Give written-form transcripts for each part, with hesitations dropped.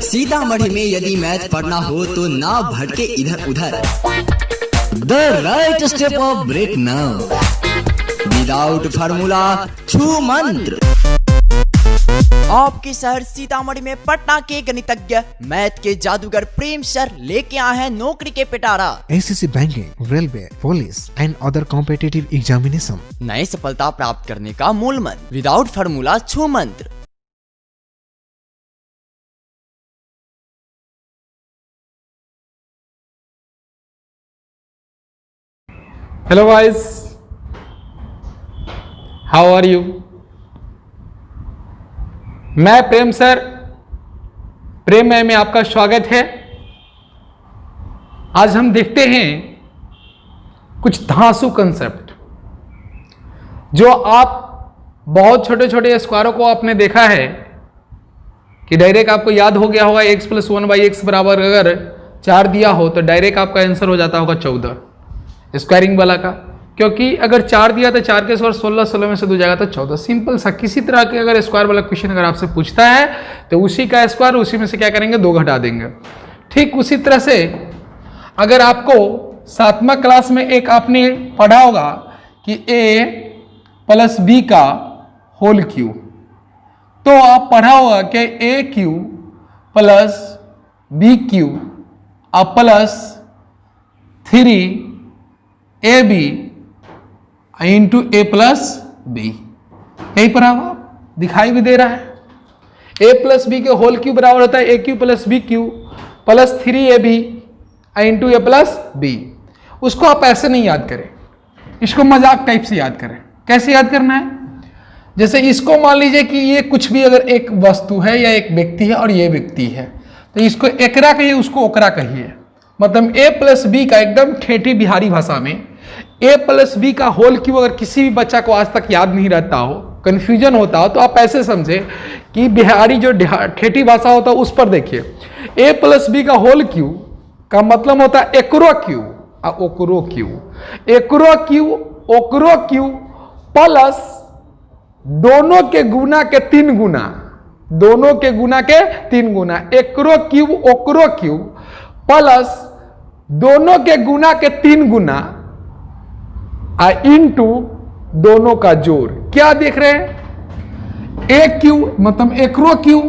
सीतामढ़ी में यदि मैथ पढ़ना हो तो ना भटके इधर उधर। The right step of break now without formula छू मंत्र। आपके शहर सीतामढ़ी में पटना के गणितज्ञ मैथ के जादूगर प्रेम सर लेके आए हैं नौकरी के पिटारा। SSC banking, railway, police and other competitive examination. नई सफलता प्राप्त करने का मूल मंत्र विदाउट फार्मूला छू मंत्र। Hello guys, how are you? मैं प्रेम सर, प्रेम में आपका स्वागत है। आज हम देखते हैं कुछ धांसू कंसेप्ट जो आप बहुत छोटे छोटे स्क्वायरों को आपने देखा है कि डायरेक्ट आपको याद हो गया होगा x + 1/x बराबर अगर 4 दिया हो तो डायरेक्ट आपका आंसर हो जाता होगा 14 स्क्वायरिंग वाला का, क्योंकि अगर 4 दिया तो 4 के स्क्वायर 16, 16 में से 2 जाएगा तो 14। सिंपल सा। किसी तरह के अगर स्क्वायर वाला क्वेश्चन अगर आपसे पूछता है तो उसी का स्क्वायर उसी में से क्या करेंगे 2 घटा देंगे। ठीक उसी तरह से अगर आपको 7वां क्लास में एक आपने पढ़ा होगा कि a + b का होल क्यू, तो आप पढ़ा होगा कि a³ + b³ plus 3ab into a + b। यही पढ़ा हुआ दिखाई भी दे रहा है। a + b के होल क्यू बराबर होता है a³ + b³ plus 3ab into a + b। उसको आप ऐसे नहीं याद करें, इसको मजाक टाइप से याद करें। कैसे याद करना है? जैसे इसको मान लीजिए कि ये कुछ भी अगर एक वस्तु है या एक व्यक्ति है और ये व्यक्ति है, तो इसको एकरा कहिए, उसको ओकरा कहिए। मतलब a + b का एकदम ठेठी बिहारी भाषा में a + b का होल क्यू अगर किसी भी बच्चा को आज तक याद नहीं रहता हो, कंफ्यूजन होता हो, तो आप ऐसे समझे कि बिहारी जो ठेठी भाषा होता है उस पर देखिए। a + b का होल क्यू का मतलब होता है एकरो क्यू और ओकरो क्यू। एकरो क्यू ओकरो क्यू प्लस दोनों के गुना के 3 गुना, दोनों के गुना के 3 गुना। एकरो क्यू ओकरो क्यू प्लस दोनों के गुना के 3 गुना इंटू दोनों का जोड़। क्या देख रहे हैं? एक क्यू मतलब एकरो क्यू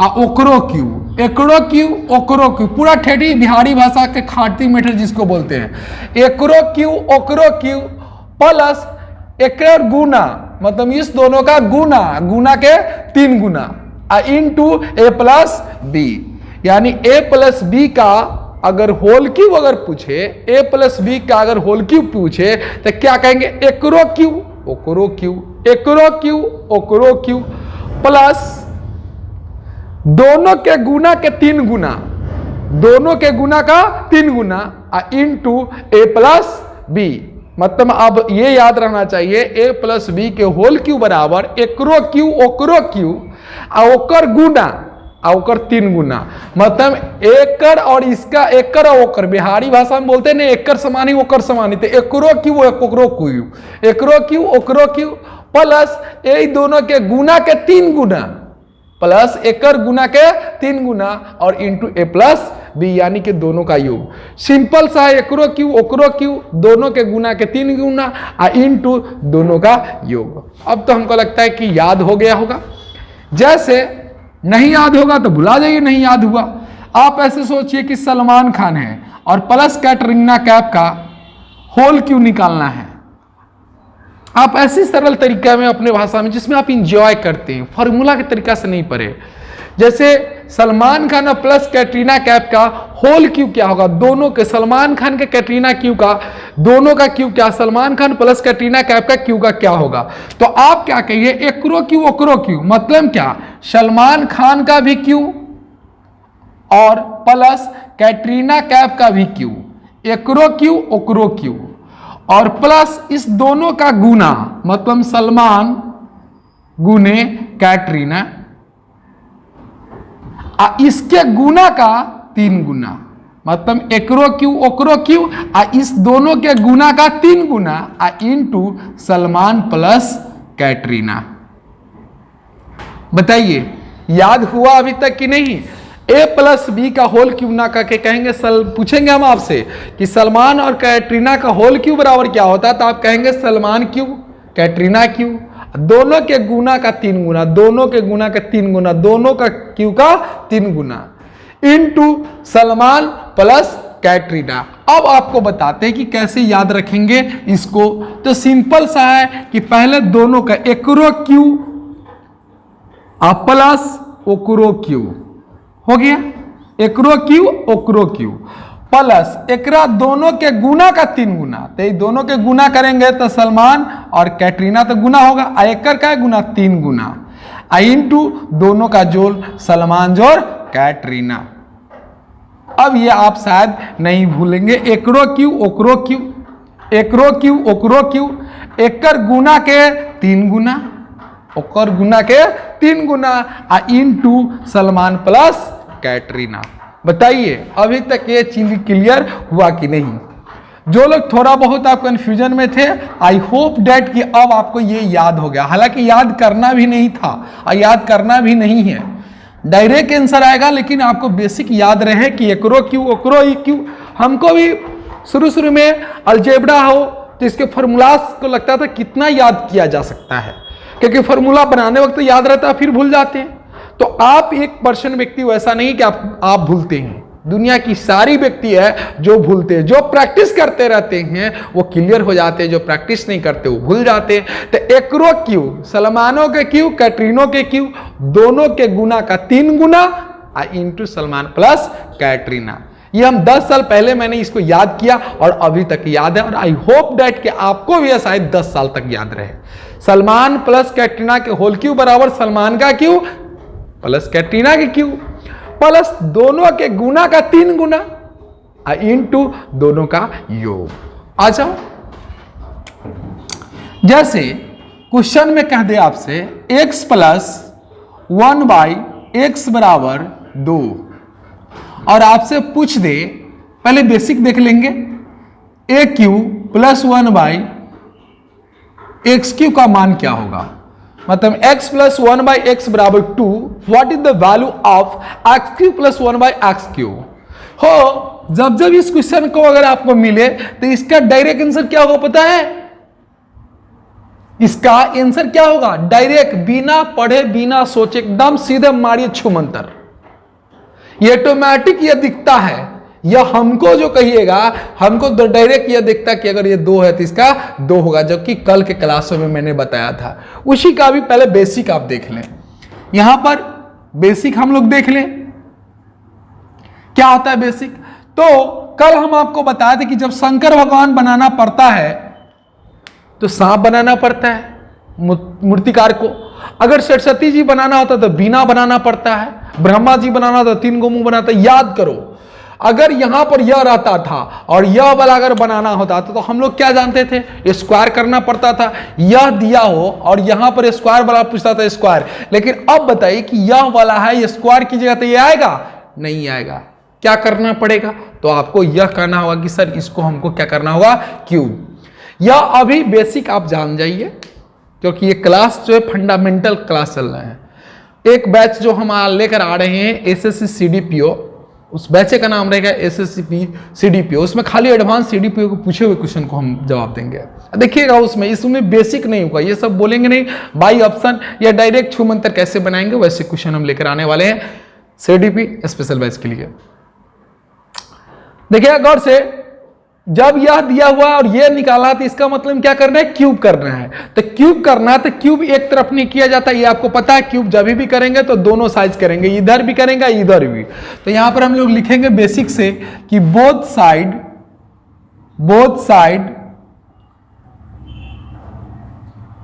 और ओकरो क्यू, एकरो क्यू ओकरो क्यू, पूरा ठेठी बिहारी भाषा के खाटी मीठे जिसको बोलते हैं। एकरो क्यू ओकरो क्यू प्लस एकर गुना मतलब इस दोनों का गुना, गुना के 3 गुना इंटू a + b। यानी a + b का अगर होल क्यू अगर पूछे, a + b का अगर होल क्यू पूछे तो क्या कहेंगे? एकरो क्यू ओकरो क्यू, एकरो क्यू ओकरो क्यू प्लस दोनों के गुना के 3 गुना, दोनों के गुना का 3 गुना इंटू a + b। मतलब अब ये याद रहना चाहिए a + b के होल क्यू बराबर एकरो क्यू ओकरो क्यू ओकर गुना ओकर 3 गुना। मतलब एकड़ और इसका एकड़ और ओकर, बिहारी भाषा में बोलते हैं ना एकड़ समानी ओकर समानी, तो एकरो क्यू ओकरो क्यू, एकरो क्यू ओकरो क्यू प्लस ये दोनों के गुना के 3 गुना प्लस एकड़ गुना के 3 गुना और इंटू a + b, यानी कि दोनों का योग। सिंपल सा एकरो क्यू ओकरो क्यू दोनों के गुना के 3 गुना इंटू दोनों का योग। अब तो हमको लगता है कि याद हो गया होगा। जैसे नहीं याद होगा तो भुला जाइए, नहीं याद हुआ। आप ऐसे सोचिए कि सलमान खान है और प्लस कैटरीना कैफ का होल क्यू निकालना है। आप ऐसी सरल तरीका में अपने भाषा में जिसमें आप इंजॉय करते हैं, फॉर्मूला के तरीका से नहीं पढ़े। जैसे सलमान खान और प्लस कैटरीना कैफ का होल क्यू क्या होगा? दोनों के, सलमान खान के कैटरीना क्यू का दोनों का क्यू क्या? सलमान खान प्लस कैटरीना कैफ का क्यू का क्या होगा? तो आप क्या कहिए? एकरो क्यू ओकरो क्यू, मतलब क्या? सलमान खान का भी क्यू और प्लस कैटरीना कैफ का भी क्यू, एकरो क्यू ओकरो क्यू और प्लस इस दोनों का गुना, मतलब सलमान गुने कैटरीना इसके गुना का 3 गुना, मतलब एकरो क्यू ओकरो क्यू इस दोनों के गुना का 3 गुना इंटू सलमान प्लस कैटरीना। बताइए याद हुआ अभी तक कि नहीं? ए प्लस बी का होल क्यूब ना करके कहेंगे पूछेंगे हम आपसे कि सलमान और कैटरीना का होल क्यूब बराबर क्या होता है, तो आप कहेंगे सलमान क्यूब कैटरीना क्यूब। दोनों के गुना का 3 गुना, दोनों के गुना का 3 गुना, दोनों का क्यूब का 3 गुना इनटू सलमान प्लस कैटरीना। अब आपको बताते हैं कि कैसे याद रखेंगे इसको। तो सिंपल सा है कि पहले दोनों का एकरो क्यू प्लस ओकरो क्यू हो गया, एकरो क्यू ओकरो क्यू प्लस एकरा दोनों के गुना का 3 गुना, तो दोनों के गुना करेंगे तो सलमान और कैटरीना तो गुना होगा, एकर का गुना 3 गुना इनटू दोनों का जोड़ सलमान जोड़ कैटरीना। अब ये आप शायद नहीं भूलेंगे, एकरो क्यू ओकरो क्यू, एकरो क्यू ओकरो क्यू, एकर गुना के 3 गुना, ओकर गुना के 3 गुना इनटू सलमान प्लस कैटरीना। बताइए अभी तक ये चीज क्लियर हुआ कि नहीं? जो लोग थोड़ा बहुत आप कंफ्यूजन में थे, आई होप डैट कि अब आपको ये याद हो गया। हालांकि याद करना भी नहीं था और याद करना भी नहीं है, डायरेक्ट आंसर आएगा, लेकिन आपको बेसिक याद रहे कि एकरो क्यू ओकरो क्यू। हमको भी शुरू में अलजेब्रा हो तो इसके फार्मूलास को लगता था कितना याद किया जा सकता है, क्योंकि फार्मूला बनाने वक्त याद रहता है फिर भूल जाते हैं। तो आप 1% व्यक्ति वैसा नहीं कि आप भूलते हैं, दुनिया की सारी व्यक्ति है जो भूलते हैं। जो प्रैक्टिस करते रहते हैं वो क्लियर हो जाते हैं, जो प्रैक्टिस नहीं करते वो भूल जाते हैं। तो एकरो क्यू सलमानों के क्यू कैटरीनों के क्यू, दोनों के गुना का 3 गुना इनटू सलमान प्लस कैटरीना। ये हम 10 साल पहले मैंने इसको याद किया और अभी तक याद है, और आई होप दैट कि आपको भी शायद 10 साल तक याद रहे। सलमान प्लस कैटरीना के होल क्यू बराबर सलमान का क्यू प्लस कैटरीना के क्यू प्लस दोनों के गुना का 3 गुना इनटू दोनों का योग। आ जाओ, जैसे क्वेश्चन में कह दे आपसे x प्लस 1/x बराबर 2, और आपसे पूछ दे, पहले बेसिक देख लेंगे, ए क्यू प्लस 1/x क्यू का मान क्या होगा, मतलब x प्लस 1/x बराबर 2, what is the value of x Q plus 1/x Q. हो जब इस क्वेश्चन को अगर आपको मिले तो इसका डायरेक्ट आंसर क्या होगा पता है? इसका आंसर क्या होगा? डायरेक्ट, बिना पढ़े बिना सोचे एकदम सीधे मारिए छुमंतर। ये ऑटोमेटिक ये दिखता है, यह हमको जो कहिएगा, हमको डायरेक्ट यह दिखता कि अगर ये 2 है तो इसका 2 होगा, जबकि कल के क्लासों में मैंने बताया था। उसी का भी पहले बेसिक आप देख लें। यहां पर बेसिक हम लोग देख लें क्या होता है बेसिक। तो कल हम आपको बताए थे कि जब शंकर भगवान बनाना पड़ता है तो सांप बनाना पड़ता है मूर्तिकार को, अगर सरस्वती जी बनाना होता तो बीना बनाना पड़ता है, ब्रह्मा जी बनाना तो 3 गो मुंह बनाता है। याद करो, अगर यहां पर यह रहता था और यह वाला अगर बनाना होता तो हम लोग क्या जानते थे? स्क्वायर करना पड़ता था। यह दिया हो और यहां पर स्क्वायर वाला पूछता था स्क्वायर, लेकिन अब बताइए कि यह वाला है, ये स्क्वायर की जगह तो ये आएगा? नहीं आएगा। क्या करना पड़ेगा? तो आपको यह करना होगा कि सर इसको हमको क्या करना होगा? क्यूब। यह अभी बेसिक आप जान जाइए, क्योंकि ये क्लास जो है फंडामेंटल क्लास चल रहे हैं। एक बैच जो हम लेकर आ रहे हैं एसएससी सीडीपीओ, उस बैच का नाम रहेगा एसएससी सीडीपीओ। उसमें खाली एडवांस सीडीपीओ को पूछे हुए क्वेश्चन को हम जवाब देंगे। देखिएगा इसमें बेसिक नहीं होगा, ये सब बोलेंगे नहीं बाई ऑप्शन या डायरेक्ट छूमंतर कैसे बनाएंगे, वैसे क्वेश्चन हम लेकर आने वाले हैं सीडीपी स्पेशल बैच के लिए। देखिए गौर से, जब यह दिया हुआ और यह निकाला तो इसका मतलब क्या करना है? क्यूब करना है। तो क्यूब करना है तो क्यूब एक तरफ नहीं किया जाता, ये आपको पता है। क्यूब जब भी करेंगे तो दोनों साइज करेंगे, इधर भी करेंगे इधर भी। तो यहां पर हम लोग लिखेंगे बेसिक से कि बोथ साइड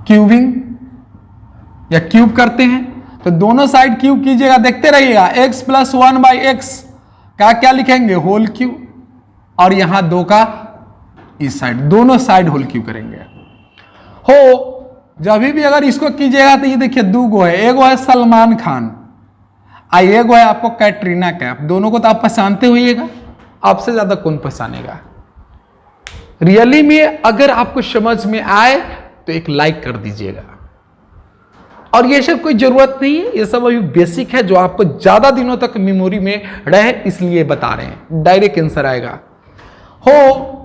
क्यूबिंग या क्यूब करते हैं। तो दोनों साइड क्यूब कीजिएगा, देखते रहिएगा। x प्लस 1/x का क्या लिखेंगे? होल क्यूब, और यहां 2 का इस साइड, दोनों साइड होल क्यूब करेंगे। हो जब भी अगर इसको कीजिएगा तो ये देखिए 2 गो है, एगो है सलमान खान और एगो है आपको कैटरीना कैफ। दोनों को तो आप पहचानते होइएगा, आपसे ज्यादा कौन पहचानेगा? रियली में अगर आपको समझ में आए तो एक लाइक कर दीजिएगा, और ये सब कोई जरूरत नहीं है, ये सब अभी बेसिक है जो आपको ज्यादा दिनों तक मेमोरी में रहे, इसलिए बता रहे हैं। डायरेक्ट आंसर आएगा। हो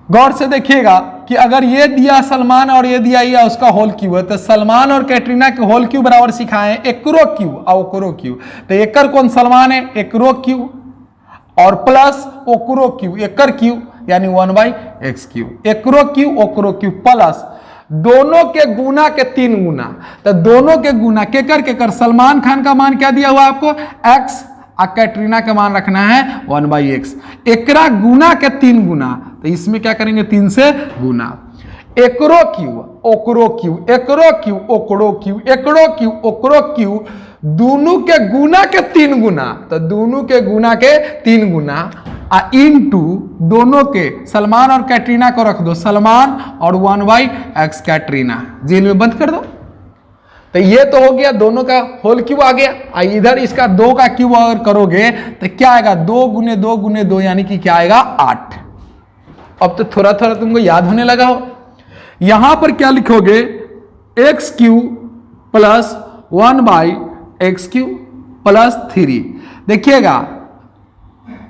गौर से देखिएगा कि अगर ये दिया सलमान और ये दिया या उसका होल क्यू है, तो सलमान और कैटरीना के होल क्यू बराबर सिखाए एकरो क्यू और ओकरो क्यू। तो एकर कौन सलमान है, एकरो क्यू, और प्लस ओकरो क्यू, एकर क्यू यानी 1/x क्यू, एकरो क्यू ओकरो क्यू प्लस दोनों के गुना के 3 गुना। तो दोनों के गुना केकर सलमान खान का मान क्या दिया हुआ आपको x, और कैटरीना का मान रखना है 1/x। एकरा गुना के 3 गुना, तो इसमें क्या करेंगे 3 से गुना। एकरो क्यू ओकरो क्यू, एकरो क्यू ओकरो क्यू, एकरो क्यू ओकरो क्यू, दोनों के गुना के 3 गुना। तो दोनों के गुना के 3 गुना इनटू दोनों के सलमान और कैटरीना को रख दो, सलमान और 1/x कैटरीना, जेल में बंद कर दो। तो ये तो हो गया दोनों का होल क्यूब आ गया। इधर इसका 2 का क्यूब अगर करोगे तो क्या आएगा, 2 गुने 2 गुने 2 यानी कि क्या आएगा 8। अब तो थोड़ा थोड़ा तुमको याद होने लगा हो। यहां पर क्या लिखोगे, x Q plus 1/x Q plus 3। देखिएगा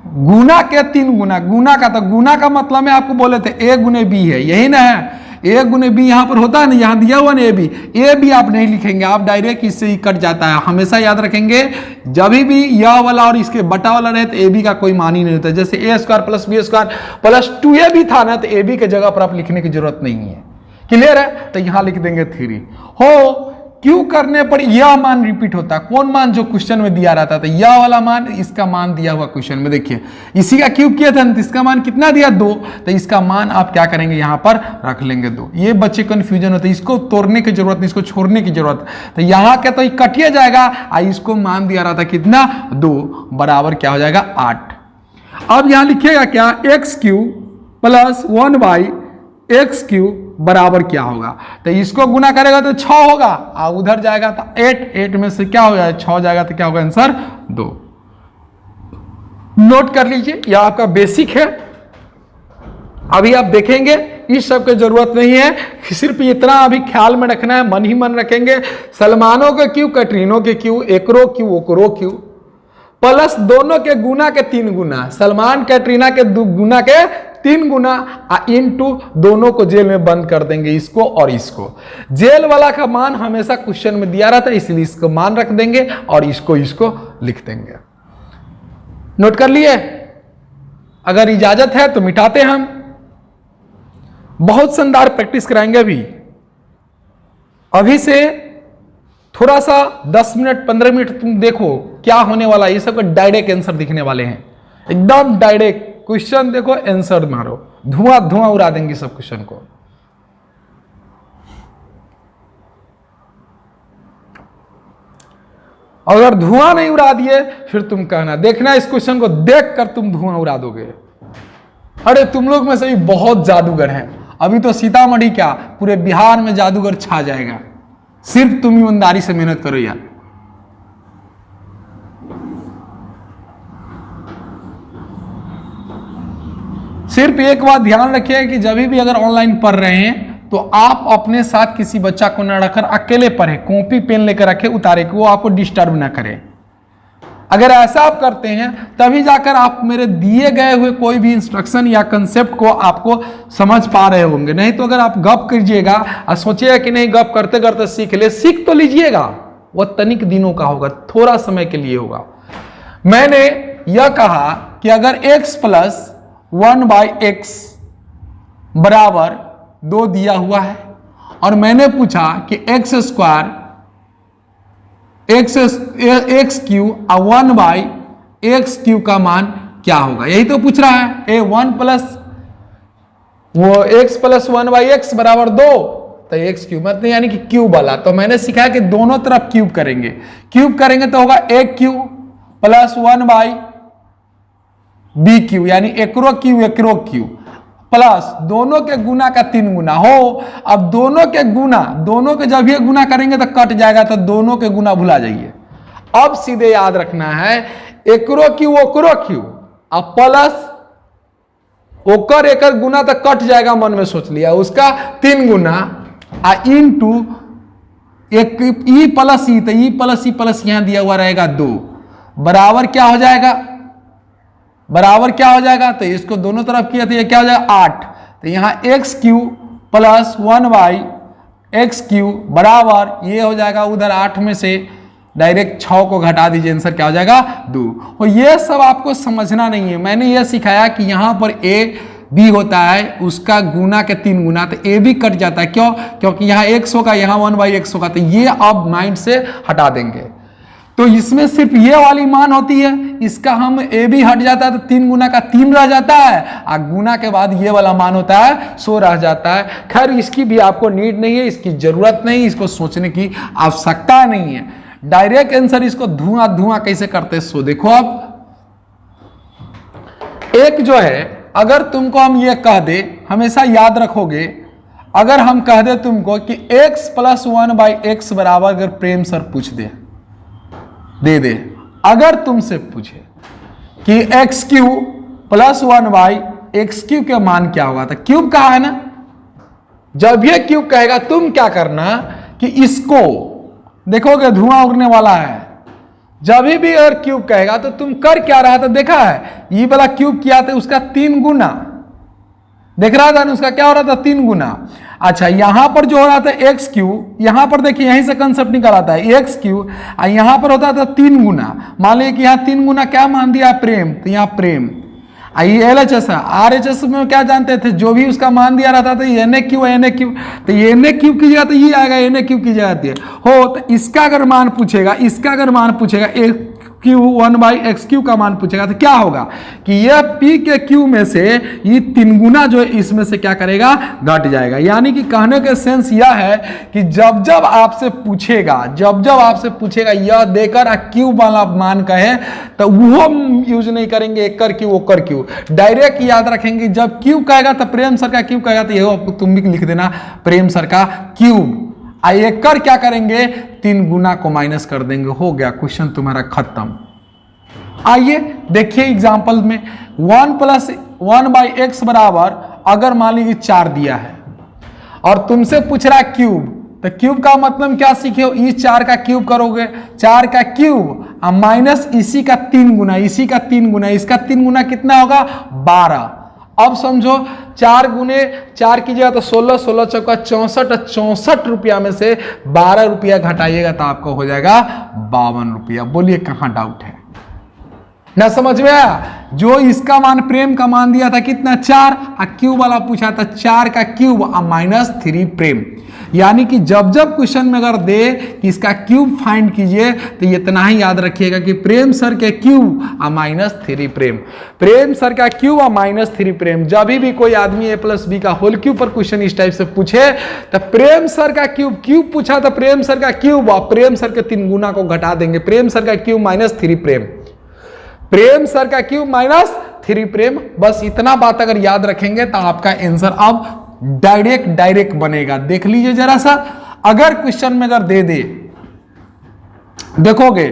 गुना के 3 गुना, गुना का, तो गुना का मतलब में आपको बोले थे ए गुने बी है, यही ना है। ए गुने बी यहां पर होता है ना, यहां दिया हुआ ना ए बी, ए बी आप नहीं लिखेंगे, आप डायरेक्ट इससे ही कट जाता है। हमेशा याद रखेंगे जब भी यह वाला और इसके बटा वाला रहे तो ए बी का कोई मान ही नहीं होता। जैसे A square plus B square plus 2ab था ना, तो ए बी के जगह पर आप लिखने की जरूरत नहीं है। क्लियर है? तो यहां लिख देंगे 3। हो क्यों करने पर यह मान रिपीट होता है, कौन मान जो क्वेश्चन में दिया रहता था, यह वाला मान, इसका मान दिया हुआ क्वेश्चन में। देखिए इसी का क्यूब किया था, इसका मान कितना दिया 2, तो इसका मान आप क्या करेंगे यहां पर रख लेंगे 2। ये बच्चे कंफ्यूजन होते हैं, इसको तोड़ने की जरूरत नहीं, इसको छोड़ने की जरूरत। तो यहां क्या तो कटिया जाएगा, इसको मान दिया रहा था कितना 2 बराबर क्या हो जाएगा 8। अब यहां लिखिएगा क्या, x Q plus 1/x Q बराबर क्या होगा, तो इसको गुना करेगा तो 6 होगा, और उधर जाएगा तो 8 में से क्या हो जाएगा 6 जाएगा, तो क्या होगा आंसर 2। नोट कर लीजिए, यह आपका बेसिक है। अभी आप देखेंगे इस सब की जरूरत नहीं है, सिर्फ इतना अभी ख्याल में रखना है, मन ही मन रखेंगे। सलमानों के क्यू, कैटरीनों के क्यू, एकरो क्यू ओकरो क्यू प्लस दोनों के गुना के 3 गुना, सलमान कैटरीना के गुना के 3 गुना इनटू दोनों को जेल में बंद कर देंगे, इसको और इसको। जेल वाला का मान हमेशा क्वेश्चन में दिया रहता है, इसलिए इसको मान रख देंगे और इसको लिख देंगे। नोट कर लिए? अगर इजाजत है तो मिटाते हम। बहुत शानदार प्रैक्टिस कराएंगे अभी से थोड़ा सा 10 मिनट 15 मिनट तुम देखो क्या होने वाला है। ये सब डायरेक्ट आंसर दिखने वाले हैं, एकदम डायरेक्ट क्वेश्चन देखो आंसर मारो, धुआं उड़ा देंगे सब क्वेश्चन को। अगर धुआं नहीं उड़ा दिए फिर तुम कहना, देखना इस क्वेश्चन को देख कर तुम धुआं उड़ा दोगे। अरे तुम लोग में से भी बहुत जादूगर हैं, अभी तो सीतामढ़ी क्या पूरे बिहार में जादूगर छा जाएगा। सिर्फ तुम ईमानदारी से मेहनत करो यार। सिर्फ एक बात ध्यान रखिए कि जब भी अगर ऑनलाइन पढ़ रहे हैं तो आप अपने साथ किसी बच्चा को न रखकर अकेले पढ़े, कॉपी पेन लेकर रखे, उतारे कि वो आपको डिस्टर्ब ना करे। अगर ऐसा आप करते हैं तभी जाकर आप मेरे दिए गए हुए कोई भी इंस्ट्रक्शन या कंसेप्ट को आपको समझ पा रहे होंगे। नहीं तो अगर आप गप कीजिएगा और सोचिएगा कि नहीं गप करते करते सीख तो लीजिएगा, वो तनिक दिनों का होगा, थोड़ा समय के लिए होगा। मैंने यह कहा कि अगर x प्लस 1/x बराबर 2 दिया हुआ है और मैंने पूछा कि x स्क्वायर एक्स क्यू और 1/x क्यू का मान क्या होगा, यही तो पूछ रहा है। a1 प्लस वो x प्लस 1/x बराबर 2, तो x क्यूब मतलब यानी कि क्यूब वाला। तो मैंने सीखा कि दोनों तरफ क्यूब करेंगे, तो होगा a Q plus 1/b Q यानी एकरो क्यू प्लस दोनों के गुना का 3 गुना हो। अब दोनों के जब ये गुना करेंगे तो कट जाएगा, तो दोनों के गुना भुला जाइए। अब सीधे याद रखना है एकरो क्यू ओकरो क्यू, अब प्लस ओकर एकर गुना तो कट जाएगा, मन में सोच लिया, उसका 3 गुना इनटू एक ई प्लस ई, तो ई प्लस यहां दिया हुआ रहेगा 2, बराबर क्या हो जाएगा, बराबर क्या हो जाएगा, तो इसको दोनों तरफ किया तो ये क्या हो जाएगा 8, तो यहां एक्स क्यू प्लस 1/x³ बराबर ये हो जाएगा, उधर 8 में से डायरेक्ट 6 को घटा दीजिए, आंसर क्या हो जाएगा 2। और ये सब आपको समझना नहीं है, मैंने ये सिखाया कि यहां पर ए बी होता है उसका गुना के 3 गुना, तो ए भी कट जाता है, क्यों, क्योंकि यहाँ x होगा, यहाँ 1/x होगा, तो ये अब माइंड से हटा देंगे। तो इसमें सिर्फ ये वाली मान होती है, इसका हम ए भी हट जाता है तो 3 गुना का 3 रह जाता है, और गुना के बाद ये वाला मान होता है 100 रह जाता है। खैर इसकी भी आपको नीड नहीं है, इसकी जरूरत नहीं, इसको सोचने की आवश्यकता नहीं है, डायरेक्ट आंसर इसको धुआं धुआं कैसे करते हैं सो देखो। अब एक जो है, अगर तुमको हम ये कह दे, हमेशा याद रखोगे, अगर हम कह दे तुमको कि x + 1/x बराबर, अगर प्रेम सर पूछ दे अगर तुमसे पूछे कि x³ + 1/x³ के मान क्या होगा, तो क्यूब कहा है ना, जब ये क्यूब कहेगा तुम क्या करना कि इसको देखोगे धुआं उड़ने वाला है, जब भी अगर क्यूब कहेगा तो तुम कर क्या रहा था, देखा है ये वाला क्यूब किया था उसका 3 गुना, देख रहा था ना, उसका क्या हो रहा था 3 गुना। अच्छा यहां पर जो हो रहा था x³, यहां पर देखिए यहीं से कंसेप्ट निकल आता है x³ और यहां पर होता था 3 गुना, मान लीजिए कि यहां 3 गुना क्या मान दिया प्रेम, तो यहां प्रेम, ये LHS है, RHS में क्या जानते थे, जो भी उसका मान दिया रहता था NQ, तो ये NQ की जगह तो ये आएगा, NQ की जगह हो, तो इसका अगर मान पूछेगा, x³ 1/x³ का मान पूछेगा, तो क्या होगा कि यह p के q में से ये 3 गुना जो है इसमें से क्या करेगा, घट जाएगा। यानी कि कहने का सेंस यह है कि जब जब आपसे पूछेगा यह देकर क्यू वाला मान कहे तो वो यूज नहीं करेंगे, एकर क्यू ओकर क्यू, डायरेक्ट याद रखेंगे, जब क्यू कहेगा तो प्रेम सर का क्यू कहेगा, तो ये तुम भी लिख देना प्रेम सर का क्यूब, आयकर क्या करेंगे 3 गुना को माइनस कर देंगे, हो गया क्वेश्चन तुम्हारा खत्म। आइए देखिए एग्जांपल में 1 + 1/x बराबर, अगर मान लीजिए 4 दिया है और तुमसे पूछ रहा है क्यूब, तो क्यूब का मतलब क्या सीखे हो, इस 4 का क्यूब करोगे, 4 का क्यूब माइनस इसी का 3 गुना, इसका 3 गुना कितना होगा 12। अब समझो 4 गुने 4 की जगह तो 16, 16 चौका 64, 64 रुपया में से 12 रुपया घटाइएगा तो आपको हो जाएगा 52 रुपया। बोलिए कहां डाउट है, ना समझ में आया। जो इसका मान प्रेम का मान दिया था कितना 4, और क्यूब वाला पूछा था 4 का क्यूब -3 प्रेम, यानी कि जब जब क्वेश्चन में अगर दे कि इसका क्यूब फाइंड कीजिए तो इतना ही याद रखिएगा कि प्रेम सर के क्यूब -3 प्रेम, प्रेम सर का क्यूब -3 प्रेम। जब भी कोई आदमी a + b का होल क्यूब पर क्वेश्चन इस टाइप से पूछे तो प्रेम सर का क्यूब पूछा तो प्रेम सर का क्यूब और प्रेम सर के 3 गुना को घटा देंगे, प्रेम सर का क्यूब -3 प्रेम, प्रेम सर का क्यूब -3 प्रेम। बस इतना बात अगर याद रखेंगे तो आपका आंसर अब डायरेक्ट बनेगा। देख लीजिए जरा सा, अगर क्वेश्चन में अगर दे दे, देखोगे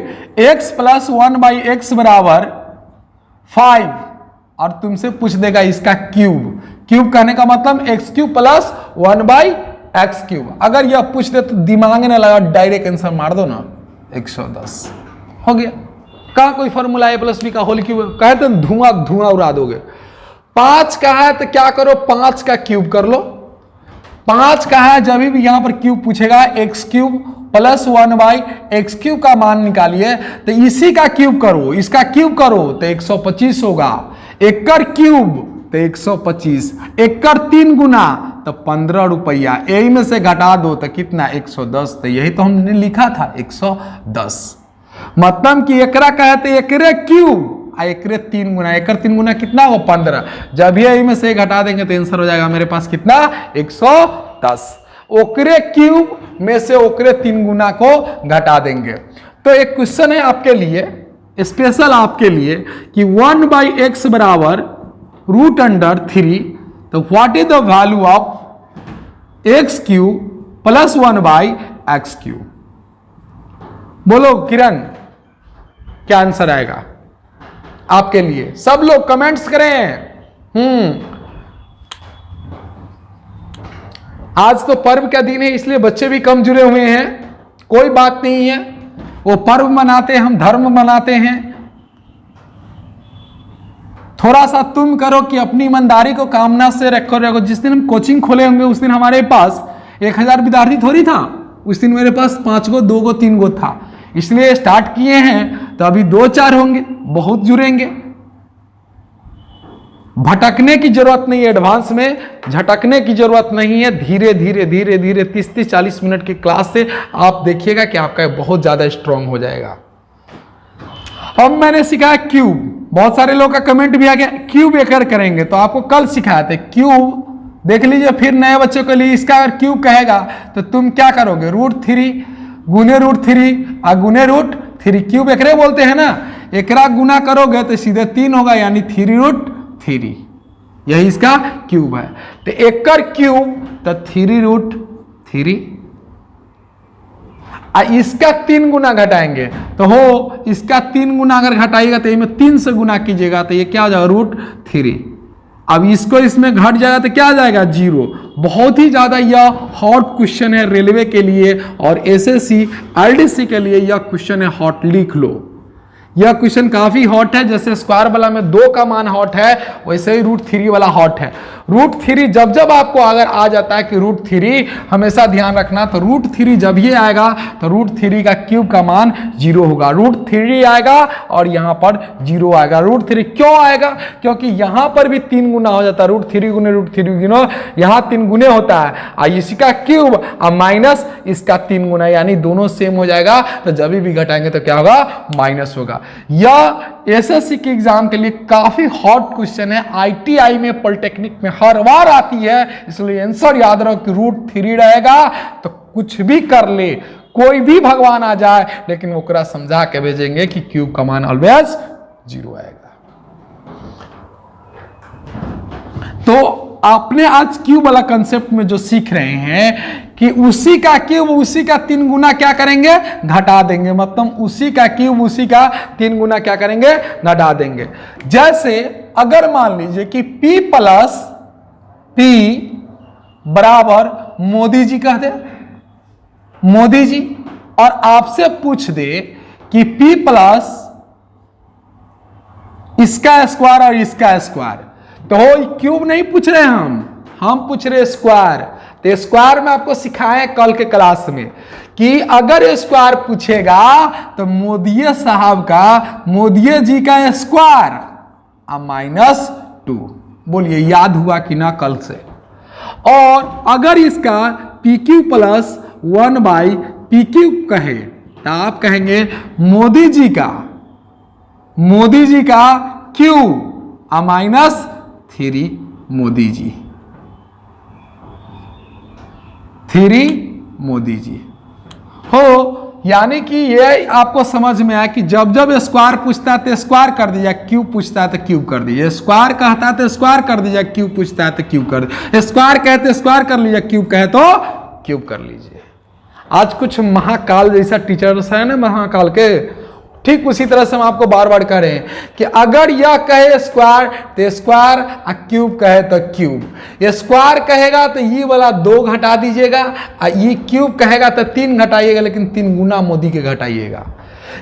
x + 1/x बराबर 5 और तुमसे पूछ देगा इसका क्यूब कहने का मतलब x³ + 1/x³। अगर यह पूछ दे तो दिमाग में लगा, डायरेक्ट आंसर मार दो ना 110, हो गया। कहा कोई फॉर्मूला a + b का होल क्यूब कहे तो धुआं उड़ा दोगे। 5 का है तो क्या करो 5 का क्यूब कर लो, 5 का है जब भी यहां पर क्यूब पूछेगा x³ + 1/x³ का मान निकालिए तो इसी का क्यूब करो, इसका क्यूब करो तो 125 होगा, एकर क्यूब तो 125, एकर 3 गुना तो 15 रुपया, यही में से घटा दो तो कितना 110, तो यही तो हमने लिखा था 110। मतलब कि एकरा कहते एकरे क्यूब एकरे 3 गुना, एकर 3 गुना कितना वो 15, जब यही में से घटा देंगे तो आंसर हो जाएगा मेरे पास कितना 110। ओकरे क्यूब में से ओकरे 3 गुना को घटा देंगे। तो एक क्वेश्चन है आपके लिए, स्पेशल आपके लिए कि 1/x बराबर √3, तो what is the value of x³ + 1/x³। बोलो किरण क्या आंसर आएगा आपके लिए, सब लोग कमेंट्स करें। आज तो पर्व का दिन है इसलिए बच्चे भी कम जुड़े हुए हैं, कोई बात नहीं है, वो पर्व मनाते हैं, हम धर्म मनाते हैं। थोड़ा सा तुम करो कि अपनी ईमानदारी को कामना से रखो। जिस दिन हम कोचिंग खोले होंगे उस दिन हमारे पास 1000 विद्यार्थी थोड़ी था, उस दिन मेरे पास 5 गो 2 गो 3 गो था, इसलिए स्टार्ट किए हैं। तो अभी 2-4 होंगे, बहुत जुड़ेंगे। भटकने की जरूरत नहीं है, एडवांस में झटकने की जरूरत नहीं है। धीरे धीरे धीरे धीरे 30-40 मिनट की क्लास से आप देखिएगा कि आपका बहुत ज्यादा स्ट्रांग हो जाएगा। अब मैंने सिखाया क्यूब, बहुत सारे लोग का कमेंट भी आ गया क्यूब एकर करेंगे, तो आपको कल सिखाए थे क्यूब, देख लीजिए। फिर नए बच्चों के लिए इसका अगर क्यूब कहेगा तो तुम क्या करोगे, √3 गुने √3 गुने √3, क्यूब एकरे बोलते हैं ना। एकरा गुना करोगे तो सीधे 3 होगा, यानी 3√3, यही इसका क्यूब है। तो एकर क्यूब तो 3√3, इसका 3 गुना घटाएंगे तो हो, इसका 3 गुना अगर घटाइएगा तो इसमें 3 से गुना कीजिएगा तो ये क्या हो जाएगा, √3। अब इसको इसमें घट जाएगा तो क्या आ जाएगा, 0। बहुत ही ज्यादा यह हॉट क्वेश्चन है रेलवे के लिए और SSC LDC के लिए यह क्वेश्चन है हॉट, लिख लो। यह क्वेश्चन काफी हॉट है, जैसे स्क्वायर वाला में 2 का मान हॉट है, वैसे ही √3 वाला हॉट है। √3 जब जब आपको अगर आ जाता है कि √3, हमेशा ध्यान रखना, तो √3 जब ये आएगा तो √3 का क्यूब का मान 0 होगा। √3 आएगा और यहाँ पर 0 आएगा। √3 क्यों आएगा, क्योंकि यहाँ पर भी 3 गुना हो जाता है, √3 गुने √3 गुना, यहाँ 3 गुने होता है, और इसका क्यूब और माइनस इसका 3 गुना, यानी दोनों सेम हो जाएगा। तो जब भी घटाएंगे तो क्या होगा, माइनस होगा। यह SSC के एग्जाम के लिए काफी हॉट क्वेश्चन है, ITI में, पॉलिटेक्निक में हर बार आती है, इसलिए आंसर याद रखो कि √3 रहेगा तो कुछ भी कर ले, कोई भी भगवान आ जाए, लेकिन वो करा समझा के भेजेंगे कि क्यूब का मान ऑलवेज 0 आएगा। तो आपने आज क्यूब वाला कंसेप्ट में जो सीख रहे हैं कि उसी का क्यूब उसी का 3 गुना क्या करेंगे, घटा देंगे, मतलब उसी का क्यूब उसी का 3 गुना क्या करेंगे, घटा देंगे। जैसे अगर मान लीजिए कि P + P बराबर मोदी जी कह दे, मोदी जी, और आपसे पूछ दे कि P प्लस इसका स्क्वायर और इसका स्क्वायर, तो क्यूब नहीं पूछ रहे हम पूछ रहे स्क्वायर। तो स्क्वायर में आपको सिखाए कल के क्लास में कि अगर स्क्वायर पूछेगा तो मोदी साहब का, मोदी जी का स्क्वायर -2। बोलिए याद हुआ कि ना कल से। और अगर इसका PQ + 1/PQ कहे तो आप कहेंगे मोदी जी का क्यूब -3 मोदी जी, 3 मोदी जी हो। यानी कि ये आपको समझ में आया कि जब जब स्क्वायर पूछता है तो स्क्वायर कर दीजिए, क्यूब पूछता है तो क्यूब कर दीजिए, स्क्वायर कहता है तो स्क्वायर कर दीजिए, क्यूब पूछता है तो क्यूब कर दीजिए, स्क्वायर कहते स्क्वायर कर लीजिए, क्यूब कहे तो क्यूब कर लीजिए। आज कुछ महाकाल जैसा टीचर्स है ना महाकाल के, ठीक उसी तरह से हम आपको बार बार कह रहे हैं कि अगर यह कहे स्क्वायर तो स्क्वायर, और क्यूब कहे तो क्यूब। ये स्क्वायर कहेगा तो ये वाला 2 घटा दीजिएगा, और ये क्यूब कहेगा तो 3 घटाइएगा, लेकिन 3 गुना मोदी के घटाइएगा।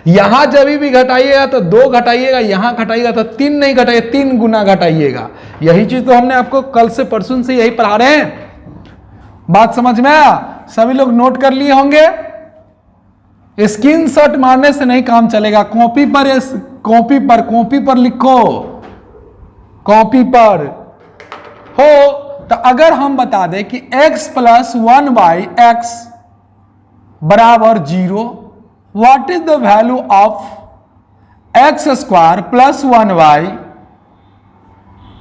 यहां जब भी घटाइएगा तो 2 घटाइएगा, यहां घटाइएगा तो 3 नहीं घटाइएगा, 3 गुना घटाइएगा। यही चीज तो हमने आपको कल से परसों से यही पढ़ा रहे हैं। बात समझ में आया? सभी लोग नोट कर लिए होंगे। स्क्रीनशॉट मारने से नहीं काम चलेगा, कॉपी पर लिखो, कॉपी पर हो। तो अगर हम बता दें कि x + 1/x बराबर 0, what is the value of x² +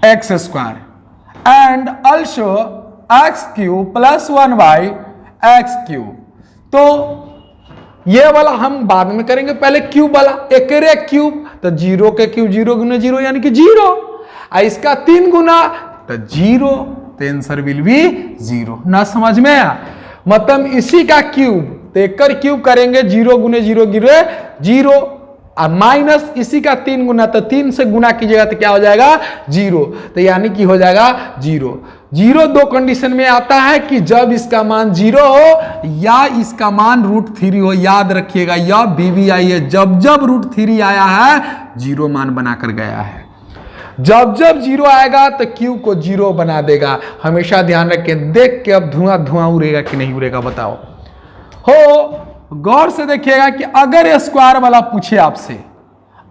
1/x² and also x³ + 1/x³। तो ये वाला हम बाद में करेंगे, पहले क्यूब वाला। एकरे क्यूब तो 0 के क्यूब 0 गुना 0 यानी कि 0, और इसका 3 गुना तो 0, तो आंसर विल बी 0। ना समझ में आया? मतलब इसी का क्यूब तो एकर क्यूब करेंगे 0 गुने 0 गिरे 0, और माइनस इसी का 3 गुना, तो 3 से गुना कीजिएगा तो क्या हो जाएगा 0, तो यानी कि हो जाएगा 0। जीरो दो कंडीशन में आता है कि जब इसका मान 0 हो या इसका मान √3 हो। याद रखिएगा, यह BBI है। जब जब √3 आया है 0 मान बनाकर गया है। जब जब 0 आएगा तो Q को 0 बना देगा। हमेशा ध्यान रखें। देख के अब धुआं धुआं उड़ेगा कि नहीं उड़ेगा बताओ। हो गौर से देखिएगा कि अगर स्क्वायर वाला पूछे आपसे,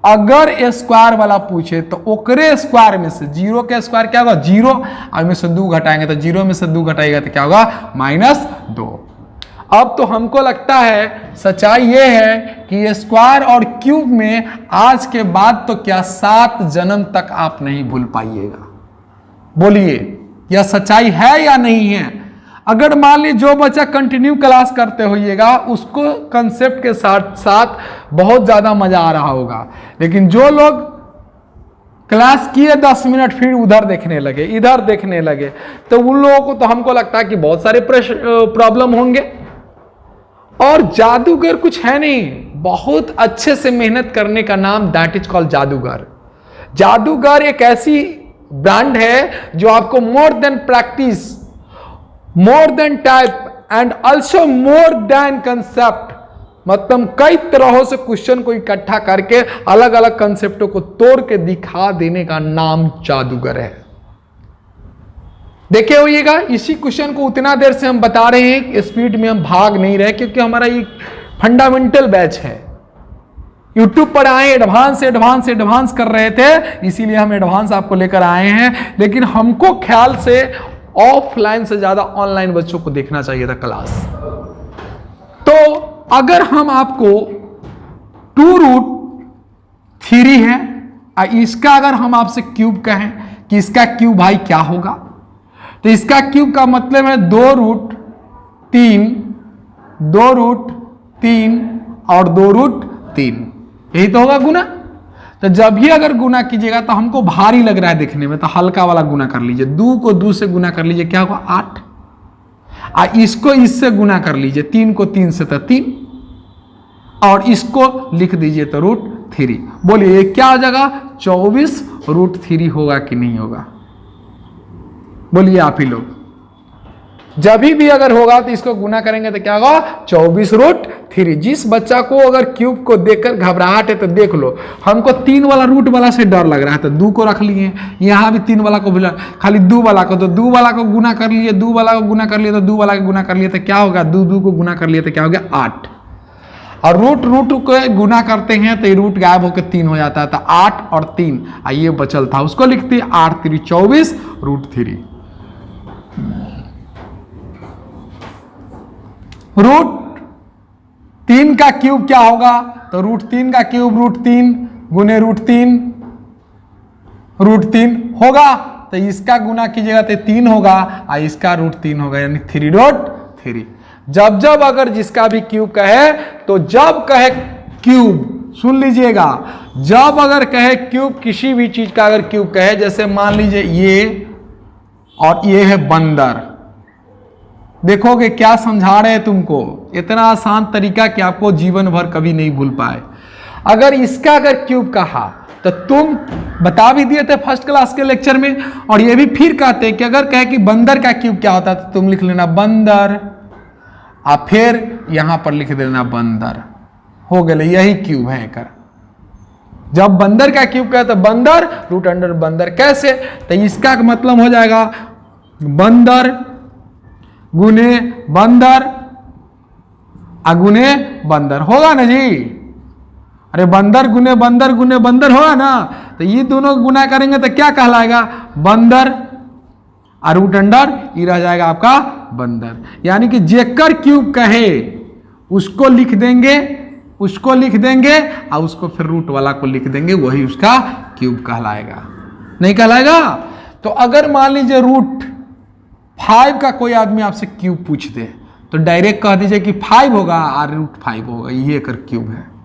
अगर स्क्वायर वाला पूछे तो ओकरे स्क्वायर में से 0 के स्क्वायर क्या होगा 0, और में से 2 घटाएंगे तो 0 में से 2 घटाएगा तो क्या होगा -2। अब तो हमको लगता है सच्चाई ये है कि स्क्वायर और क्यूब में आज के बाद तो क्या 7 जन्म तक आप नहीं भूल पाइएगा। बोलिए यह सच्चाई है या नहीं है। अगर मान लीजिए जो बच्चा कंटिन्यू क्लास करते होइएगा उसको कंसेप्ट के साथ साथ बहुत ज़्यादा मज़ा आ रहा होगा, लेकिन जो लोग क्लास किए 10 मिनट फिर उधर देखने लगे इधर देखने लगे तो उन लोगों को तो हमको लगता है कि बहुत सारे प्रॉब्लम होंगे। और जादूगर कुछ है नहीं, बहुत अच्छे से मेहनत करने का नाम दैट इज कॉल्ड जादूगर। जादूगर एक ऐसी ब्रांड है जो आपको more than practice, more than type and also more than concept, मतलब कई तरहों से क्वेश्चन को इकट्ठा करके अलग अलग कंसेप्टों को तोड़ के दिखा देने का नाम जादूगर है। देखे होइएगा, इसी क्वेश्चन को उतना देर से हम बता रहे हैं, स्पीड में हम भाग नहीं रहे क्योंकि हमारा ये फंडामेंटल बैच है। यूट्यूब पर आए एडवांस कर रहे थे, इसीलिए हम एडवांस आपको लेकर आए हैं। लेकिन हमको ख्याल से ऑफलाइन से ज्यादा ऑनलाइन बच्चों को देखना चाहिए था क्लास। तो अगर हम आपको 2√3 है, इसका अगर हम आपसे क्यूब कहें कि इसका क्यूब भाई क्या होगा, तो इसका क्यूब का मतलब है 2√3 और 2√3, यही तो होगा गुना। तो जब भी अगर गुना कीजिएगा तो हमको भारी लग रहा है देखने में, तो हल्का वाला गुना कर लीजिए। 2 को 2 से गुना कर लीजिए, क्या होगा 8। इसको इससे गुना कर लीजिए, 3 को 3 से तो 3, और इसको लिख दीजिए तो √3। बोलिए क्या हो जाएगा 24√3 होगा कि नहीं होगा। बोलिए आप ही लोग। जब भी अगर होगा तो इसको गुना करेंगे तो क्या होगा 24√3। जिस बच्चा को अगर क्यूब को देखकर घबराहट है तो देख लो, हमको 3 वाला रूट वाला से डर लग रहा है तो 2 को रख लिए, यहाँ भी 3 वाला को भी खाली 2 वाला को, तो 2 वाला को गुना कर लिए, 2 वाला को गुना कर लिए तो 2 वाला को गुना कर लिए तो क्या होगा 2 को गुना कर लिए तो क्या हो गया 8। और रूट को गुना करते हैं तो ये रूट गायब होकर 3 हो जाता है, तो 8 और 3 ये बचल था उसको लिखते 8 3 24√3। √3 का क्यूब क्या होगा, तो √3 का क्यूब √3 गुने √3 होगा, तो इसका गुना कीजिएगा तो 3 होगा और इसका √3 होगा, यानी 3√3। जब जब अगर जिसका भी क्यूब कहे तो जब कहे क्यूब, सुन लीजिएगा, जब अगर कहे क्यूब किसी भी चीज का अगर क्यूब कहे, जैसे मान लीजिए ये और ये है बंदर, देखोगे क्या समझा रहे हैं तुमको, इतना आसान तरीका कि आपको जीवन भर कभी नहीं भूल पाए। अगर इसका अगर क्यूब कहा तो तुम बता भी दिए थे फर्स्ट क्लास के लेक्चर में, और ये भी फिर कहते हैं कि अगर कहे कि बंदर का क्यूब क्या होता है तो तुम लिख लेना बंदर, और फिर यहां पर लिख देना बंदर, हो गए, यही क्यूब है कर। जब बंदर का क्यूब कहे तो बंदर √अंडर बंदर, कैसे, तो इसका मतलब हो जाएगा बंदर गुने बंदर अगुने बंदर, होगा ना जी। अरे बंदर गुने बंदर होगा ना, तो ये दोनों गुना करेंगे तो क्या कहलाएगा बंदर, और √अंडर ये रह जाएगा आपका बंदर। यानी कि जेकर क्यूब कहे उसको लिख देंगे और उसको फिर रूट वाला को लिख देंगे, वही उसका क्यूब कहलाएगा, नहीं कहलाएगा। तो अगर मान लीजिए √5 का कोई आदमी आपसे क्यूब पूछ दे तो डायरेक्ट कह दीजिए कि 5 होगा और √5 होगा, ये कर क्यूब है।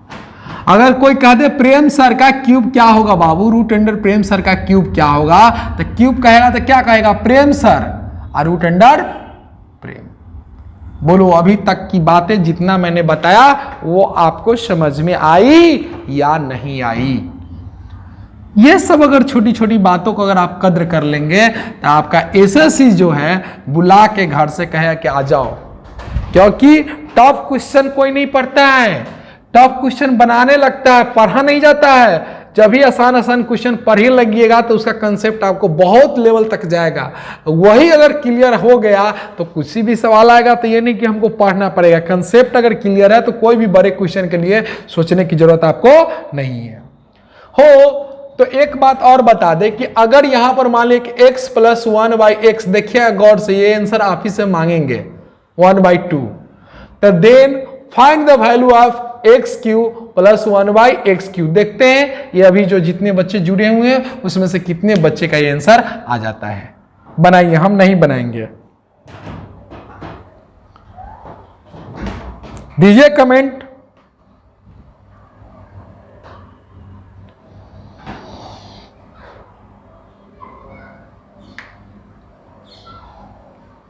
अगर कोई कह दे प्रेम सर का क्यूब क्या होगा बाबू, √अंडर प्रेम सर का क्यूब क्या होगा, तो क्यूब कहेगा तो क्या कहेगा प्रेम सर और √अंडर प्रेम। बोलो अभी तक की बातें जितना मैंने बताया वो आपको समझ में आई या नहीं आई। ये सब अगर छोटी छोटी बातों को अगर आप कद्र कर लेंगे तो आपका एसएससी जो है बुला के घर से कहे कि आ जाओ, क्योंकि टफ क्वेश्चन कोई नहीं पढ़ता है, टफ क्वेश्चन बनाने लगता है, पढ़ा नहीं जाता है। जब भी आसान आसान क्वेश्चन पढ़ने लगिएगा तो उसका कंसेप्ट आपको बहुत लेवल तक जाएगा। वही अगर क्लियर हो गया तो कुछ भी सवाल आएगा तो ये नहीं कि हमको पढ़ना पड़ेगा, कंसेप्ट अगर क्लियर है तो कोई भी बड़े क्वेश्चन के लिए सोचने की जरूरत आपको नहीं है। तो एक बात और बता दे कि अगर यहां पर मान लिया कि x + 1/x, देखिए गौर से ये आंसर आप ही से मांगेंगे 1/2, तो then find the value of x³ + 1/x³। देखते हैं ये अभी जो जितने बच्चे जुड़े हुए हैं उसमें से कितने बच्चे का ये आंसर आ जाता है। बनाइए, हम नहीं बनाएंगे, दीजिए कमेंट।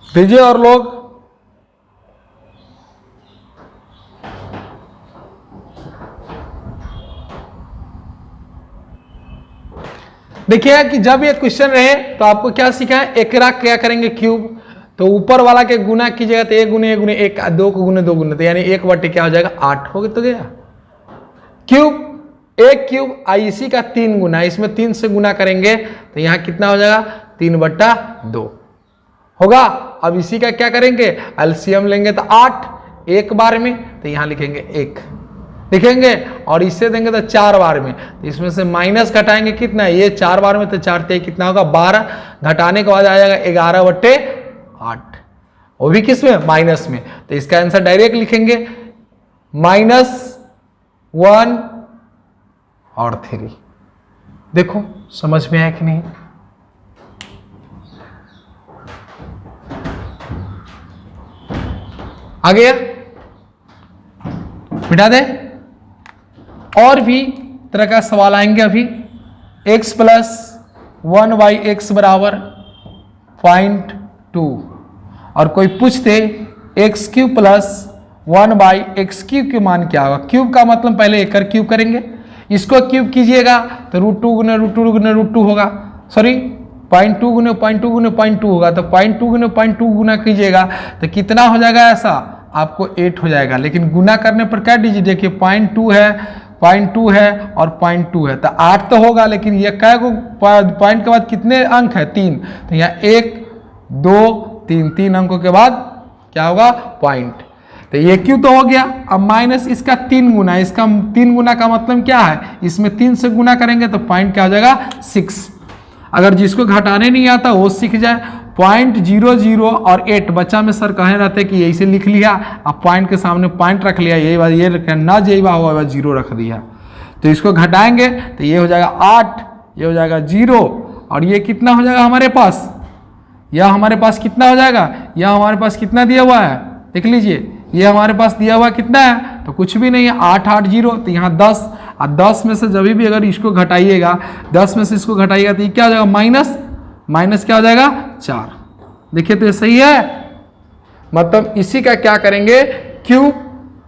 दीजिए और लोग, देखिए कि जब ये क्वेश्चन रहे तो आपको क्या सीखा है, एकरा क्या करेंगे क्यूब, तो ऊपर वाला के गुना कीजिएगा तो 1 × 1 × 1, 2 को गुने 2 गुने, तो यानी 1/, क्या हो जाएगा 8 हो तो गया। क्यूब 1 क्यूब इसी का 3 गुना, इसमें 3 से गुना करेंगे तो यहाँ कितना हो जाएगा 3/2 होगा। अब इसी का क्या करेंगे, एलसीएम लेंगे तो 8 एक बार में, तो यहाँ लिखेंगे 1 लिखेंगे, और इससे देंगे तो 4 बार में, तो इसमें से माइनस घटाएंगे कितना, ये 4 बार में तो 4 × 3 कितना होगा 12, घटाने के बाद आ जाएगा 11/8, वो भी किस में, माइनस में, तो इसका आंसर डायरेक्ट लिखेंगे -1 और 3। देखो समझ में आया कि नहीं, आ गया, बिठा दे। और भी तरह का सवाल आएंगे अभी, x + 1/x = 0.2, और कोई पूछते x³ + 1/x³ के मान क्या होगा। क्यूब का मतलब पहले एक क्यूब करेंगे, इसको क्यूब कीजिएगा तो √2 × √2 × √2 होगा, सॉरी 0.2 × 0.2 × 0.2 होगा, तो 0.2 × 0.2 गुना कीजिएगा तो कितना हो जाएगा, ऐसा आपको 8 हो जाएगा। लेकिन गुना करने पर क्या दीजिए, देखिए 0.2 है, 0.2 है और 0.2 है, तो 8 तो होगा, लेकिन ये क्या को पॉइंट के बाद कितने अंक है 3, तो यहाँ 1 2 3 अंकों के बाद क्या होगा पॉइंट, तो ये क्यों तो हो गया। अब माइनस इसका 3 गुना, इसका 3 गुना का मतलब क्या है, इसमें 3 से गुना करेंगे तो पॉइंट क्या हो जाएगा 6। अगर जिसको घटाने नहीं आता वो सीख जाए, 0.00 और 8 बच्चा में सर कहे रहते कि यही से लिख लिया, अब पॉइंट के सामने पॉइंट रख लिया, यही बात ये ना जेबा हुआ 0 रख दिया, तो इसको घटाएंगे तो ये हो जाएगा 8, ये हो जाएगा 0, और ये कितना हो जाएगा हमारे पास, यह हमारे पास कितना हो जाएगा, यह हमारे पास कितना दिया हुआ है देख लीजिए, ये हमारे पास दिया हुआ कितना है, तो कुछ भी नहीं है 8 8 0, तो यहाँ 10, और 10 में से जब भी अगर इसको घटाइएगा, 10 में से इसको घटाइएगा तो ये क्या हो जाएगा माइनस क्या हो जाएगा 4। देखिए तो ये सही है, मतलब इसी का क्या करेंगे क्यूब,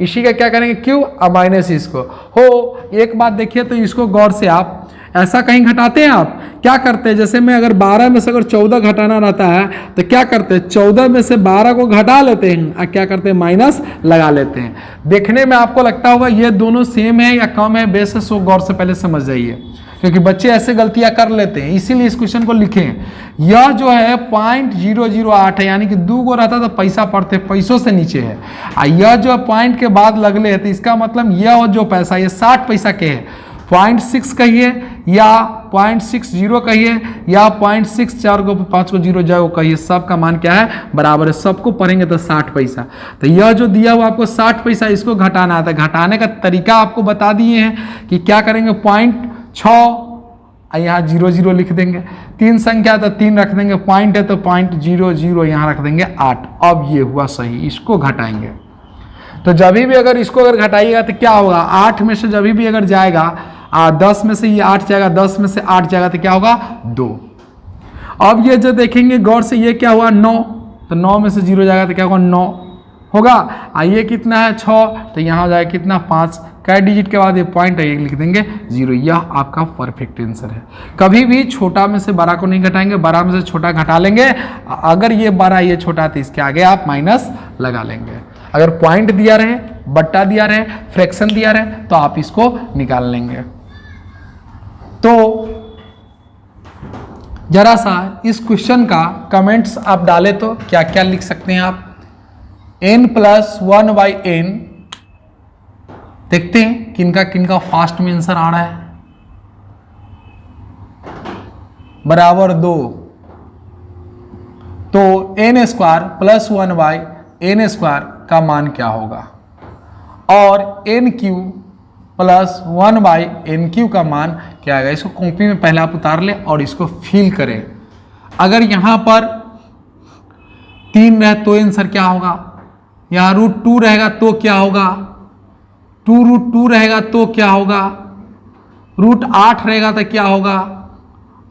इसी का क्या करेंगे क्यूब, और माइनस इसको हो। एक बात देखिए तो इसको गौर से आप ऐसा कहीं घटाते हैं, आप क्या करते हैं, जैसे मैं अगर 12 में से अगर 14 घटाना रहता है तो क्या करते हैं, 14 में से 12 को घटा लेते हैं और क्या करते हैं माइनस लगा लेते हैं। देखने में आपको लगता होगा ये दोनों सेम है या कम है, बेस सो गौर से पहले समझ जाइए, क्योंकि बच्चे ऐसे गलतियां कर लेते हैं, इसीलिए इस क्वेश्चन को लिखें। यह जो है 0.008 है, यानी कि 2 को रहता तो पैसा पड़ते, पैसों से नीचे है, और यह जो पॉइंट के बाद लगले है तो इसका मतलब यह जो पैसा ये 60 पैसा के है, 0.6 कहिए या 0.60 कहिए या 0.64 को 5 को 0 जाओ कहिए, सबका मान क्या है बराबर है, सबको पढ़ेंगे तो 60 पैसा। तो यह जो दिया हुआ आपको 60 पैसा, इसको घटाना आता है, घटाने का तरीका आपको बता दिए हैं कि क्या करेंगे 0.6 यहाँ 0 0 लिख देंगे, 3 संख्या तो 3 रख देंगे, पॉइंट है तो 0.00 यहाँ रख देंगे 8। अब ये हुआ सही, इसको घटाएंगे तो जब भी अगर इसको अगर घटाइएगा तो क्या होगा, 8 में से जब भी अगर जाएगा 10 में से ये 8 जाएगा, 10 में से 8 जाएगा तो क्या होगा 2। अब ये जो देखेंगे गौर से, ये क्या हुआ 9, तो 9 में से 0 जाएगा तो क्या होगा 9 होगा, ये कितना है 6, तो यहाँ हो जाएगा कितना 5, क्या डिजिट के बाद ये पॉइंट है, ये लिख देंगे 0। यह आपका परफेक्ट आंसर है। कभी भी छोटा में से बड़ा को नहीं घटाएंगे, बड़ा में से छोटा घटा लेंगे। अगर ये बड़ा ये छोटा तो इसके आगे आप माइनस लगा लेंगे। अगर पॉइंट दिया रहे, बट्टा दिया रहे, फ्रैक्शन दिया रहे तो आप इसको निकाल लेंगे। तो जरा सा इस क्वेश्चन का कमेंट्स आप डालें तो क्या क्या लिख सकते हैं आप। n+1/n, देखते हैं किनका किनका फास्ट में आंसर आ रहा है, बराबर 2। तो n² + 1/n² का मान क्या होगा, और n³ + 1/n³ का मान क्या आएगा। इसको कॉपी में पहले आप उतार लें और इसको फिल करें। अगर यहां पर 3 रहे तो आंसर क्या होगा, यहां √2 रहेगा तो क्या होगा, 2√2 रहेगा तो क्या होगा, √8 रहेगा तो क्या होगा,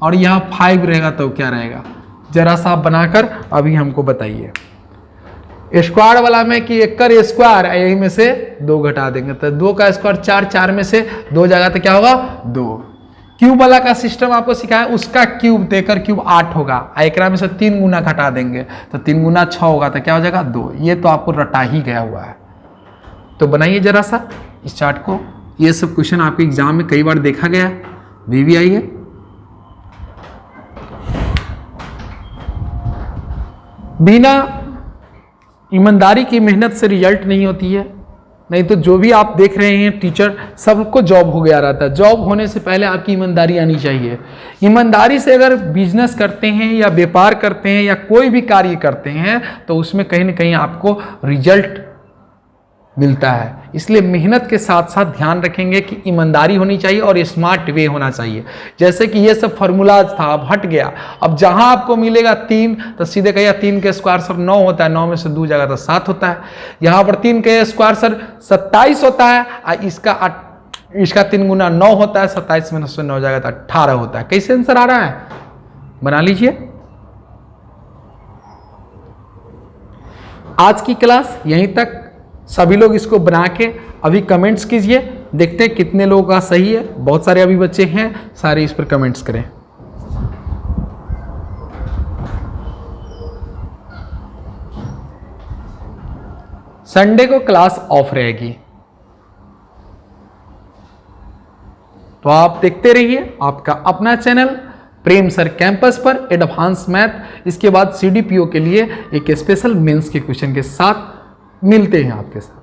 और यहां 5 रहेगा तो क्या रहेगा। जरा सा बनाकर अभी हमको बताइए। स्क्वायर वाला में कि 1 का स्क्वायर, यही में से 2 घटा देंगे तो 2 का स्क्वायर 4, 4 में से 2 जाएगा तो क्या होगा 2। क्यूब वाला का सिस्टम आपको सिखाया, उसका क्यूब देकर क्यूब 8 होगा, एकरा में से 3 गुना घटा देंगे तो 3 गुना 6 होगा तो क्या हो जाएगा 2। ये तो आपको रटा ही गया हुआ है। तो बनाइए जरा सा इस चार्ट को। ये सब क्वेश्चन आपके एग्जाम में कई बार देखा गया है, VVI है। बिना ईमानदारी की मेहनत से रिजल्ट नहीं होती है। नहीं तो जो भी आप देख रहे हैं टीचर, सबको जॉब हो गया रहता है। जॉब होने से पहले आपकी ईमानदारी आनी चाहिए। ईमानदारी से अगर बिजनेस करते हैं या व्यापार करते हैं या कोई भी कार्य करते हैं तो उसमें कहीं ना कहीं आपको रिजल्ट मिलता है। इसलिए मेहनत के साथ साथ ध्यान रखेंगे कि ईमानदारी होनी चाहिए और स्मार्ट वे होना चाहिए। जैसे कि ये सब फार्मूलाज था, अब हट गया। अब जहां आपको मिलेगा 3 तो सीधे कहिए 3 के स्क्वायर सर 9 होता है, 9 में से 2 जाएगा तो 7 होता है। यहाँ पर 3 के स्क्वायर सर 27 होता है, और इसका 3 गुना 9 होता है, 27 में से 9 जाएगा तो 18 होता है। कैसे आंसर आ रहा है, बना लीजिए। आज की क्लास यहीं तक। सभी लोग इसको बना के अभी कमेंट्स कीजिए, देखते हैं कितने लोगों का सही है। बहुत सारे अभी बच्चे हैं, सारे इस पर कमेंट्स करें। संडे को क्लास ऑफ रहेगी, तो आप देखते रहिए आपका अपना चैनल प्रेम सर कैंपस पर एडवांस मैथ। इसके बाद CDPO के लिए एक स्पेशल मेंस के क्वेश्चन के साथ मिलते हैं आपके साथ।